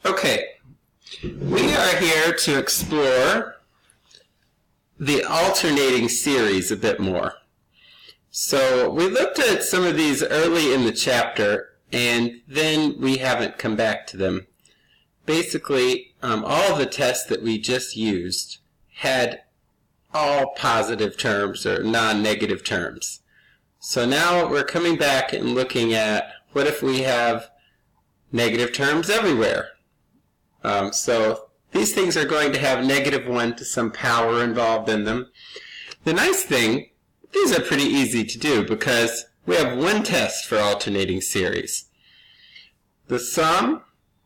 Okay, we are here to explore the alternating series a bit more. So we looked at some of these early in the chapter, and then we haven't come back to them. Basically, all of the tests that we just used had all positive terms or non-negative terms. So now we're coming back and looking at what if we have negative terms everywhere. So these things are going to have -1 to some power involved in them. The nice thing, these are pretty easy to do because we have one test for alternating series. The sum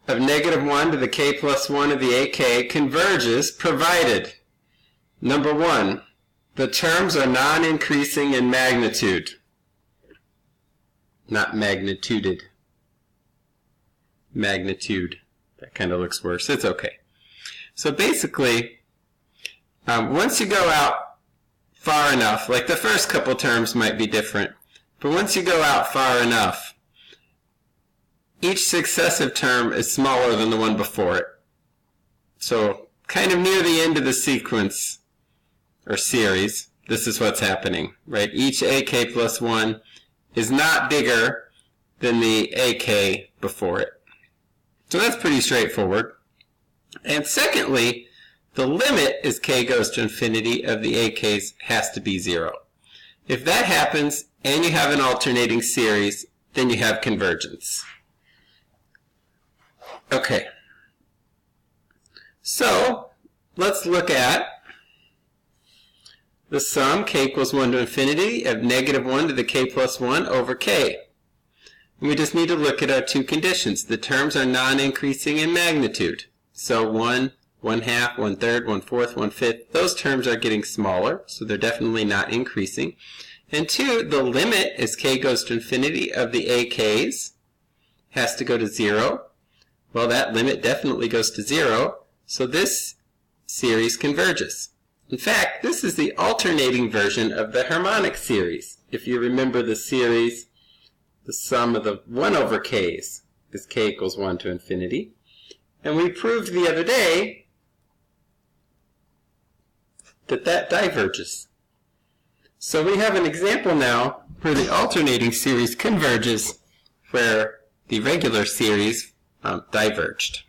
of -1 to the k plus 1 of the ak converges provided, number 1, the terms are non-increasing in magnitude. Not magnituded. Magnitude. That kind of looks worse. It's okay. So basically, once you go out far enough, like the first couple terms might be different, but once you go out far enough, each successive term is smaller than the one before it. So kind of near the end of the sequence or series, this is what's happening, right? Each ak plus 1 is not bigger than the ak before it. So that's pretty straightforward. And secondly, the limit as k goes to infinity of the ak's has to be 0. If that happens and you have an alternating series, then you have convergence. Okay. So let's look at the sum k equals 1 to infinity of -1 to the k plus 1 over k. We just need to look at our two conditions. The terms are non-increasing in magnitude. So 1, 1/2, 1/3, 1/4, 1/5, those terms are getting smaller, so they're definitely not increasing. And 2, the limit as k goes to infinity of the ak's has to go to 0. Well, that limit definitely goes to 0, so this series converges. In fact, this is the alternating version of the harmonic series. If you remember the series, the sum of the 1 over k's is k equals 1 to infinity. And we proved the other day that that diverges. So we have an example now where the alternating series converges where the regular series diverged.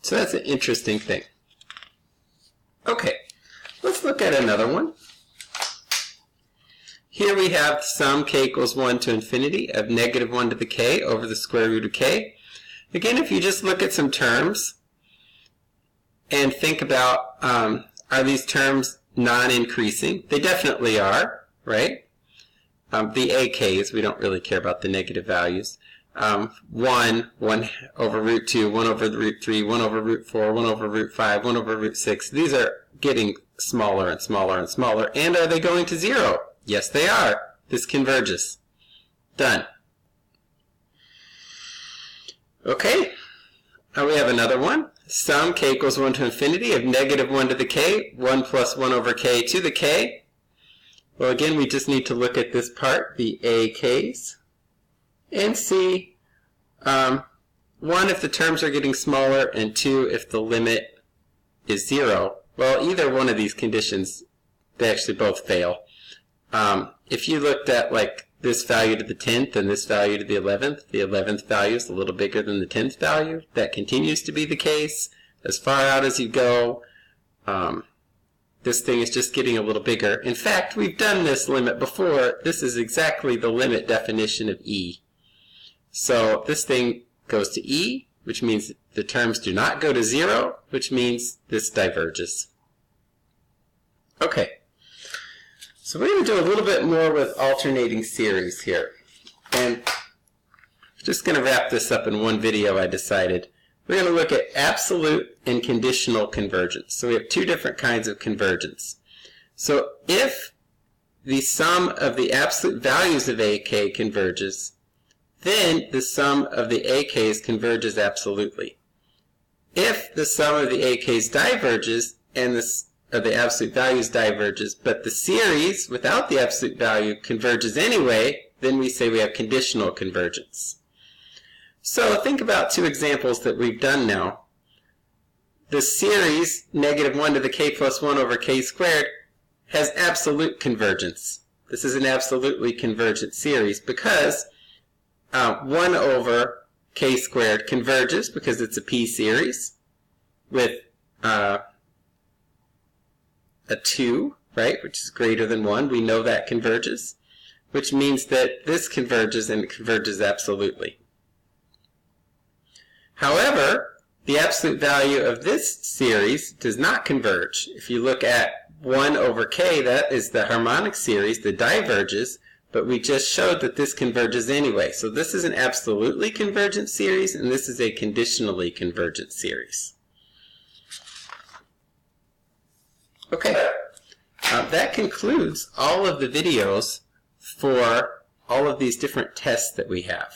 So that's an interesting thing. Okay, let's look at another one. Here we have sum k equals 1 to infinity of -1 to the k over the square root of k. Again, if you just look at some terms and think about, are these terms non-increasing? They definitely are, right? The ak's, we don't really care about the negative values. 1 over root 2, 1 over root 3, 1 over root 4, 1 over root 5, 1 over root 6. These are getting smaller and smaller and smaller. And are they going to 0? Yes, they are. This converges. Done. Okay. Now we have another one. Sum k equals 1 to infinity of -1 to the k, 1 plus 1 over k to the k. Well, again, we just need to look at this part, the ak's, and see, 1, if the terms are getting smaller, and 2, if the limit is 0. Well, either one of these conditions, they actually both fail. If you looked at like this value to the 10th and this value to the 11th value is a little bigger than the 10th value. That continues to be the case. As far out as you go, this thing is just getting a little bigger. In fact, we've done this limit before. This is exactly the limit definition of E. So this thing goes to E, which means the terms do not go to 0, which means this diverges. Okay. So we're going to do a little bit more with alternating series here. And I'm just going to wrap this up in one video, I decided. We're going to look at absolute and conditional convergence. So we have two different kinds of convergence. So if the sum of the absolute values of AK converges, then the sum of the AKs converges absolutely. If the sum of the AKs diverges and the absolute values diverges, but the series without the absolute value converges anyway, then we say we have conditional convergence. So think about two examples that we've done now. The series negative 1 to the k plus 1 over k squared has absolute convergence. This is an absolutely convergent series because 1 over k squared converges because it's a p series with a 2, right, which is greater than 1. We know that converges, which means that this converges, and it converges absolutely. However, the absolute value of this series does not converge. If you look at 1 over k, that is the harmonic series that diverges, but we just showed that this converges anyway. So this is an absolutely convergent series, and this is a conditionally convergent series. Okay, that concludes all of the videos for all of these different tests that we have.